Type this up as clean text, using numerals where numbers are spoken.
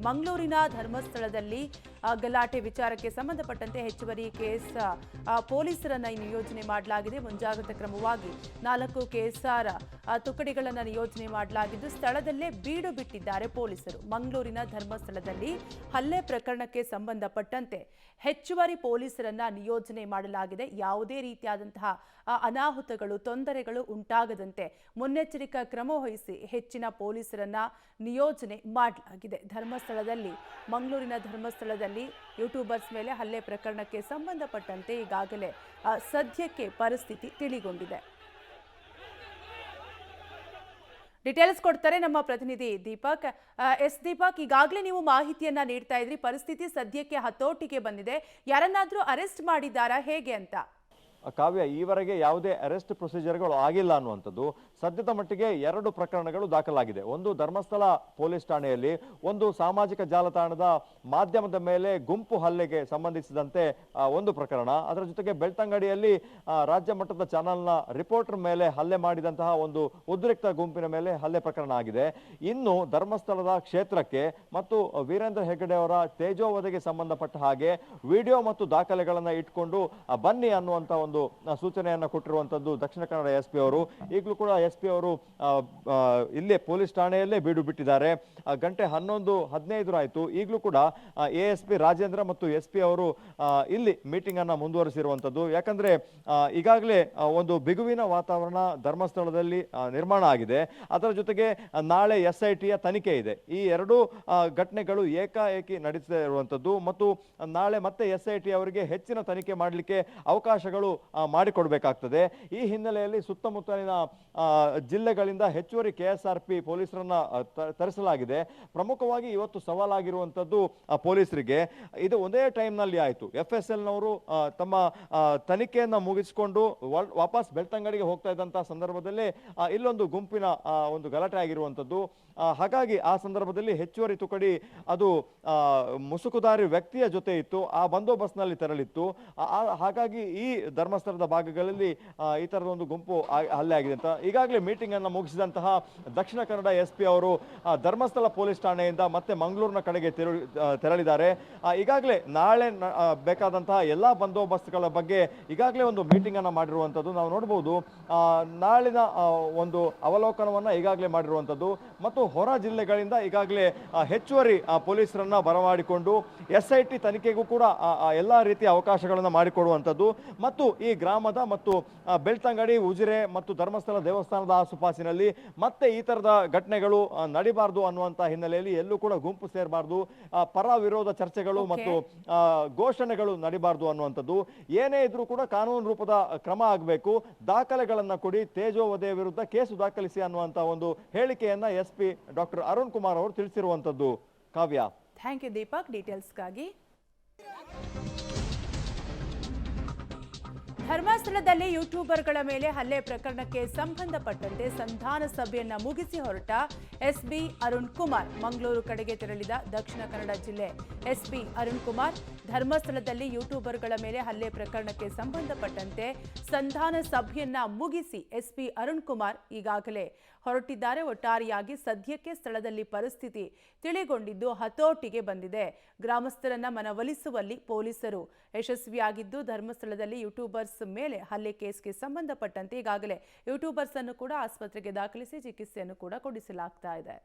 ಮಂಗಳೂರಿನ ಧರ್ಮಸ್ಥಳದಲ್ಲಿ ಗಲಾಟೆ ವಿಚಾರಕ್ಕೆ ಸಂಬಂಧಪಟ್ಟಂತೆ ಹೆಚ್ಚುವರಿ ಕೇಸ್ ಪೊಲೀಸರನ್ನ ನಿಯೋಜನೆ ಮಾಡಲಾಗಿದೆ. ಮುಂಜಾಗ್ರತಾ ಕ್ರಮವಾಗಿ 4 ಕೆಎಸ್ಆರ್ ತುಕಡಿಗಳನ್ನು ನಿಯೋಜನೆ ಮಾಡಲಾಗಿದ್ದು ಸ್ಥಳದಲ್ಲೇ ಬೀಡು ಬಿಟ್ಟಿದ್ದಾರೆ ಪೊಲೀಸರು. ಮಂಗಳೂರಿನ ಧರ್ಮಸ್ಥಳದಲ್ಲಿ ಹಲ್ಲೆ ಪ್ರಕರಣಕ್ಕೆ ಸಂಬಂಧಪಟ್ಟಂತೆ ಹೆಚ್ಚುವರಿ ಪೊಲೀಸರನ್ನ ನಿಯೋಜನೆ ಮಾಡಲಾಗಿದೆ. ಯಾವುದೇ ರೀತಿಯಾದಂತಹ ಅನಾಹುತಗಳು ತೊಂದರೆಗಳು ಉಂಟಾಗದಂತೆ ಮುನ್ನೆಚ್ಚರಿಕಾ ಕ್ರಮ ವಹಿಸಿ ಹೆಚ್ಚಿನ ಪೊಲೀಸರನ್ನ ನಿಯೋಜನೆ ಮಾಡಲಾಗಿದೆ. ಮಂಗಳೂರಿನ ಧರ್ಮಸ್ಥಳದಲ್ಲಿ ಯೂಟ್ಯೂಬರ್ಸ್ ಮೇಲೆ ಹಲ್ಲೆ ಪ್ರಕರಣಕ್ಕೆ ಸಂಬಂಧಪಟ್ಟಂತೆ ಈಗಾಗಲೇ ಸದ್ಯಕ್ಕೆ ಪರಿಸ್ಥಿತಿ ತಿಳಿಗೊಂಡಿದೆ. ಡೀಟೇಲ್ಸ್ ಕೊಡ್ತಾರೆ ನಮ್ಮ ಪ್ರತಿನಿಧಿ ದೀಪಕ್. ದೀಪಕ್, ಈಗಾಗಲೇ ನೀವು ಮಾಹಿತಿಯನ್ನ ನೀಡ್ತಾ ಇದ್ರಿ, ಪರಿಸ್ಥಿತಿ ಸದ್ಯಕ್ಕೆ ಹತೋಟಿಗೆ ಬಂದಿದೆ. ಯಾರನ್ನಾದ್ರೂ ಅರೆಸ್ಟ್ ಮಾಡಿದ್ದಾರಾ ಹೇಗೆ ಅಂತ? ಕಾವ್ಯ, ಈವರೆಗೆ ಯಾವುದೇ ಅರೆಸ್ಟ್ ಪ್ರೊಸೀಜರ್ಗಳು ಆಗಿಲ್ಲ ಅನ್ನುವಂಥದ್ದು. ಸದ್ಯದ ಮಟ್ಟಿಗೆ 2 ಪ್ರಕರಣಗಳು ದಾಖಲಾಗಿದೆ. ಒಂದು ಧರ್ಮಸ್ಥಳ ಪೊಲೀಸ್ ಠಾಣೆಯಲ್ಲಿ, ಒಂದು ಸಾಮಾಜಿಕ ಜಾಲತಾಣದ ಮಾಧ್ಯಮದ ಮೇಲೆ ಗುಂಪು ಹಲ್ಲೆಗೆ ಸಂಬಂಧಿಸಿದಂತೆ ಒಂದು ಪ್ರಕರಣ. ಅದರ ಜೊತೆಗೆ ಬೆಳ್ತಂಗಡಿಯಲ್ಲಿ ರಾಜ್ಯ ಮಟ್ಟದ ಚಾನಲ್ನ ರಿಪೋರ್ಟರ್ ಮೇಲೆ ಹಲ್ಲೆ ಮಾಡಿದಂತಹ ಒಂದು ಉದ್ರಿಕ್ತ ಗುಂಪಿನ ಮೇಲೆ ಹಲ್ಲೆ ಪ್ರಕರಣ ಆಗಿದೆ. ಇನ್ನು ಧರ್ಮಸ್ಥಳದ ಕ್ಷೇತ್ರಕ್ಕೆ ಮತ್ತು ವೀರೇಂದ್ರ ಹೆಗ್ಗಡೆ ಅವರ ತೇಜೋವಧೆಗೆ ಸಂಬಂಧಪಟ್ಟ ಹಾಗೆ ವಿಡಿಯೋ ಮತ್ತು ದಾಖಲೆಗಳನ್ನ ಇಟ್ಕೊಂಡು ಬನ್ನಿ ಅನ್ನುವಂತ ಒಂದು ಸೂಚನೆಯನ್ನ ಕೊಟ್ಟಿರುವಂತದ್ದು ದಕ್ಷಿಣ ಕನ್ನಡ ಎಸ್ ಪಿ ಅವರು. ಈಗಲೂ ಕೂಡ ಎಸ್ ಪಿ ಅವರು ಇಲ್ಲೇ ಪೊಲೀಸ್ ಠಾಣೆಯಲ್ಲೇ ಬೀಡು ಬಿಟ್ಟಿದ್ದಾರೆ. ಗಂಟೆ 11:15 ಆಯಿತು. ಈಗಲೂ ಕೂಡ ASP ರಾಜೇಂದ್ರ ಮತ್ತು ಎಸ್ ಪಿ ಅವರು ಇಲ್ಲಿ ಮೀಟಿಂಗ್ ಅನ್ನ ಮುಂದುವರಿಸಿರುವಂತದ್ದು. ಯಾಕಂದ್ರೆ ಈಗಾಗಲೇ ಒಂದು ಬಿಗುವಿನ ವಾತಾವರಣ ಧರ್ಮಸ್ಥಳದಲ್ಲಿ ನಿರ್ಮಾಣ ಆಗಿದೆ. ಅದರ ಜೊತೆಗೆ ನಾಳೆ SITಯ ತನಿಖೆ ಇದೆ. ಈ 2 ಘಟನೆಗಳು ಏಕಾಏಕಿ ನಡೀತಾ ಇರುವಂತದ್ದು ಮತ್ತು ನಾಳೆ ಮತ್ತೆ SIT ಅವರಿಗೆ ಹೆಚ್ಚಿನ ತನಿಖೆ ಮಾಡಲಿಕ್ಕೆ ಅವಕಾಶಗಳು ಮಾಡಿಕೊಡ್ಬೇಕಾಗ್ತದೆ. ಈ ಹಿನ್ನೆಲೆಯಲ್ಲಿ ಸುತ್ತಮುತ್ತಲಿನ ಜಿಲ್ಲೆಗಳಿಂದ ಹೆಚ್ಚುವರಿ KSRP ಪೊಲೀಸರನ್ನ ತರಿಸಲಾಗಿದೆ. ಪ್ರಮುಖವಾಗಿ ಇವತ್ತು ಸವಾಲಾಗಿರುವಂತದ್ದು ಪೊಲೀಸರಿಗೆ ಇದು ಒಂದೇ ಟೈಮ್ ನಲ್ಲಿ ಆಯಿತು. FSL ನವರು ತಮ್ಮ ತನಿಖೆಯನ್ನ ಮುಗಿಸಿಕೊಂಡು ವಾಪಸ್ ಬೆಳ್ತಂಗಡಿಗೆ ಹೋಗ್ತಾ ಇದ್ದಂತಹ ಸಂದರ್ಭದಲ್ಲಿ ಇಲ್ಲೊಂದು ಗುಂಪಿನ ಒಂದು ಗಲಾಟೆ ಆಗಿರುವಂತದ್ದು. ಹಾಗಾಗಿ ಆ ಸಂದರ್ಭದಲ್ಲಿ ಹೆಚ್ಚುವರಿ ತುಕಡಿ ಅದು ಮುಸುಕುದಾರಿ ವ್ಯಕ್ತಿಯ ಜೊತೆ ಇತ್ತು. ಆ ಬಂದೋಬಸ್ತ್ನಲ್ಲಿ ತೆರಳಿತ್ತು. ಹಾಗಾಗಿ ಈ ಧರ್ಮಸ್ಥಳದ ಭಾಗಗಳಲ್ಲಿ ಈ ತರದ ಒಂದು ಗುಂಪು ಹಲ್ಲೆ ಆಗಿದೆ ಅಂತ ಈಗಾಗಲೇ ಮೀಟಿಂಗ್ ಅನ್ನು ಮುಗಿಸಿದಂತಹ ದಕ್ಷಿಣ ಕನ್ನಡ SP ಅವರು ಧರ್ಮಸ್ಥಳ ಪೊಲೀಸ್ ಠಾಣೆಯಿಂದ ಮತ್ತೆ ಮಂಗಳೂರಿನ ಕಡೆಗೆ ತೆರಳಿದ್ದಾರೆ. ಈಗಾಗಲೇ ನಾಳೆ ಬೇಕಾದಂತಹ ಎಲ್ಲಾ ಬಂದೋಬಸ್ತ್ಗಳ ಬಗ್ಗೆ ಈಗಾಗಲೇ ಒಂದು ಮೀಟಿಂಗ್ ಅನ್ನು ಮಾಡಿರುವಂತದ್ದು ನಾವು ನೋಡಬಹುದು. ನಾಳಿನ ಒಂದು ಅವಲೋಕನವನ್ನ ಈಗಾಗಲೇ ಮಾಡಿರುವಂತದ್ದು ಮತ್ತು ಹೊರ ಜಿಲ್ಲೆಗಳಿಂದ ಈಗಾಗಲೇ ಹೆಚ್ಚುವರಿ ಪೊಲೀಸರನ್ನ ಬರಮಾಡಿಕೊಂಡು SIT ತನಿಖೆಗೂ ಕೂಡ ಎಲ್ಲಾ ರೀತಿಯ ಅವಕಾಶಗಳನ್ನು ಮಾಡಿಕೊಡುವಂತದ್ದು ಮತ್ತು ಈ ಗ್ರಾಮದ ಮತ್ತು ಬೆಳ್ತಂಗಡಿ, ಉಜಿರೆ ಮತ್ತು ಧರ್ಮಸ್ಥಳ ದೇವಸ್ಥಾನದ ಆಸುಪಾಸಿನಲ್ಲಿ ಮತ್ತೆ ಈ ತರದ ಘಟನೆಗಳು ನಡಿಬಾರದು ಅನ್ನುವಂತ ಹಿನ್ನೆಲೆಯಲ್ಲಿ ಎಲ್ಲೂ ಕೂಡ ಗುಂಪು ಸೇರಬಾರದು, ಪರ ವಿರೋಧ ಚರ್ಚೆಗಳು ಮತ್ತು ಘೋಷಣೆಗಳು ನಡಿಬಾರದು ಅನ್ನುವಂಥದ್ದು. ಏನೇ ಇದ್ರೂ ಕೂಡ ಕಾನೂನು ರೂಪದ ಕ್ರಮ ಆಗಬೇಕು, ದಾಖಲೆಗಳನ್ನ ಕೊಡಿ, ತೇಜೋವಧೆ ವಿರುದ್ಧ ಕೇಸು ದಾಖಲಿಸಿ ಅನ್ನುವಂತ ಒಂದು ಹೇಳಿಕೆಯನ್ನ SP ಡಾಕ್ಟರ್ ಅರುಣ್ ಕುಮಾರ್ ಅವರು ತಿಳಿಸಿರುವಂತದ್ದು. ಕಾವ್ಯ, ಥ್ಯಾಂಕ್ ಯು ದೀಪಕ್ ಡೀಟೇಲ್ಸ್ಗಾಗಿ. ಧರ್ಮಸ್ಥಳದಲ್ಲಿ ಯೂಟ್ಯೂಬರ್ಗಳ ಮೇಲೆ ಹಲ್ಲೆ ಪ್ರಕರಣಕ್ಕೆ ಸಂಬಂಧಪಟ್ಟಂತೆ ಸಂಧಾನ ಸಭೆಯನ್ನ ಮುಗಿಸಿ ಹೊರಟ SP ಅರುಣ್ ಕುಮಾರ್ ಮಂಗಳೂರು ಕಡೆಗೆ ತೆರಳಿದ ದಕ್ಷಿಣ ಕನ್ನಡ ಜಿಲ್ಲೆ SP ಅರುಣ್ ಕುಮಾರ್ ಧರ್ಮಸ್ಥಳದಲ್ಲಿ ಯೂಟ್ಯೂಬರ್ಗಳ ಮೇಲೆ ಹಲ್ಲೆ ಪ್ರಕರಣಕ್ಕೆ ಸಂಬಂಧಪಟ್ಟಂತೆ ಸಂಧಾನ ಸಭೆಯನ್ನ ಮುಗಿಸಿ SP ಅರುಣ್ ಕುಮಾರ್ ಈಗಾಗಲೇ ಹೊರಟಿದ್ದಾರೆ. ಒಟ್ಟಾರೆಯಾಗಿ ಸದ್ಯಕ್ಕೆ ಸ್ಥಳದಲ್ಲಿ ಪರಿಸ್ಥಿತಿ ತಿಳಿಗೊಂಡಿದ್ದು ಹತೋಟಿಗೆ ಬಂದಿದೆ. ಗ್ರಾಮಸ್ಥರನ್ನ ಮನವೊಲಿಸುವಲ್ಲಿ ಪೊಲೀಸರು ಯಶಸ್ವಿಯಾಗಿದ್ದು ಧರ್ಮಸ್ಥಳದಲ್ಲಿ ಯೂಟ್ಯೂಬರ್ಸ್ ಮೇಲೆ ಹಲ್ಲೆ ಕೇಸ್ಗೆ ಸಂಬಂಧಪಟ್ಟಂತೆ ಈಗಾಗಲೇ ಯೂಟ್ಯೂಬರ್ಸ್ ಅನ್ನು ಕೂಡ ಆಸ್ಪತ್ರೆಗೆ ದಾಖಲಿಸಿ ಚಿಕಿತ್ಸೆಯನ್ನು ಕೂಡ ಕೊಡಿಸಲಾಗ್ತಾ ಇದೆ.